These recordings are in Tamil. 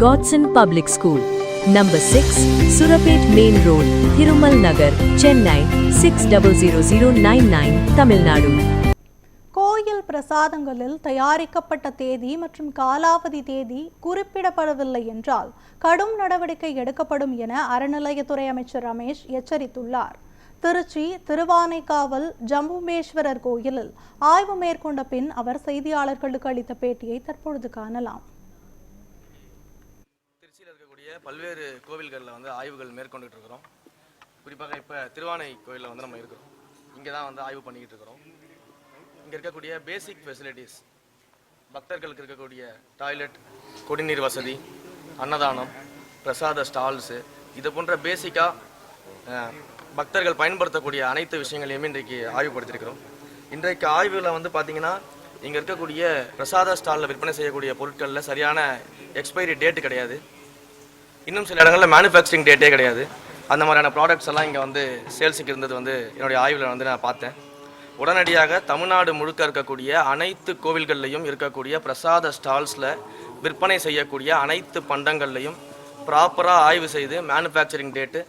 Godson Public School, Number 6, Surapet Main Road, Thirumal Nagar, Chennai 600099, Tamil Nadu. கோயில் பிரசாதங்களில் தயாரிக்கப்பட்ட தேதி மற்றும் காலாவதி தேதி குறிப்பிடப்படவில்லை என்றால் கடும் நடவடிக்கை எடுக்கப்படும் என அறநிலையத்துறை அமைச்சர் ரமேஷ் எச்சரித்துள்ளார். திருச்சி திருவானைக்காவல் ஜம்புமேஸ்வரர் கோயிலில் ஆய்வு மேற்கொண்ட பின் அவர் செய்தியாளர்களுக்கு அளித்த பேட்டியை தற்பொழுது காணலாம். திருச்சியில் இருக்கக்கூடிய பல்வேறு கோவில்களில் ஆய்வுகள் மேற்கொண்டுட்டு இருக்கிறோம். குறிப்பாக இப்போ திருவானை கோயிலில் நம்ம இருக்கிறோம். இங்கே தான் ஆய்வு பண்ணிக்கிட்டு இருக்கிறோம். இங்கே இருக்கக்கூடிய பேசிக் ஃபெசிலிட்டிஸ், பக்தர்களுக்கு இருக்கக்கூடிய டாய்லெட், குடிநீர் வசதி, அன்னதானம், பிரசாத ஸ்டால்ஸு, இது போன்ற பேசிக்காக பக்தர்கள் பயன்படுத்தக்கூடிய அனைத்து விஷயங்களையுமே இன்றைக்கு ஆய்வுபடுத்தியிருக்கிறோம். இன்றைக்கு ஆய்வில் பார்த்தீங்கன்னா இங்கே இருக்கக்கூடிய பிரசாத ஸ்டாலில் விற்பனை செய்யக்கூடிய பொருட்களில் சரியான எக்ஸ்பைரி டேட்டு கிடையாது. இன்னும் சில இடங்களில் மேனுஃபேக்சரிங் டேட்டே கிடையாது. அந்த மாதிரியான ப்ராடக்ட்ஸ் எல்லாம் இங்கே சேல்ஸுக்கு இருந்தது என்னுடைய ஆய்வில் நான் பார்த்தேன். உடனடியாக தமிழ்நாடு முழுக்க இருக்கக்கூடிய அனைத்து கோவில்கள்லையும் இருக்கக்கூடிய பிரசாத ஸ்டால்ஸில் விற்பனை செய்யக்கூடிய அனைத்து பண்டங்கள்லையும் ப்ராப்பராக ஆய்வு செய்து மேனுஃபேக்சரிங் டேட்டு,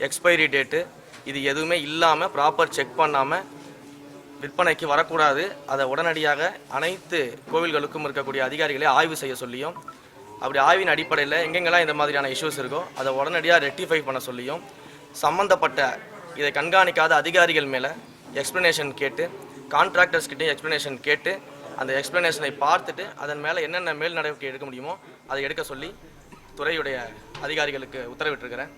எக்ஸ்பைரி டேட்டு இது எதுவுமே இல்லாமல் ப்ராப்பர் செக் பண்ணாமல் விற்பனைக்கு வரக்கூடாது. அதை உடனடியாக அனைத்து கோவில்களுக்கும் இருக்கக்கூடிய அதிகாரிகளை ஆய்வு செய்ய சொல்லியும், அப்படி ஆய்வின் அடிப்படையில் எங்கெங்கெல்லாம் இந்த மாதிரியான இஷ்யூஸ் இருக்கோ அதை உடனடியாக ரெக்டிஃபை பண்ண சொல்லியும், சம்மந்தப்பட்ட இதை கண்காணிக்காத அதிகாரிகள் மேலே எக்ஸ்ப்ளனேஷன் கேட்டு, கான்ட்ராக்டர்ஸ்கிட்டே எக்ஸ்ப்ளனேஷன் கேட்டு, அந்த எக்ஸ்ப்ளனேஷனை பார்த்துட்டு அதன் மேலே என்னென்ன மேல் நடவடிக்கை எடுக்க முடியுமோ அதை எடுக்க சொல்லி துறையுடைய அதிகாரிகளுக்கு உத்தரவிட்டிருக்கிறேன்.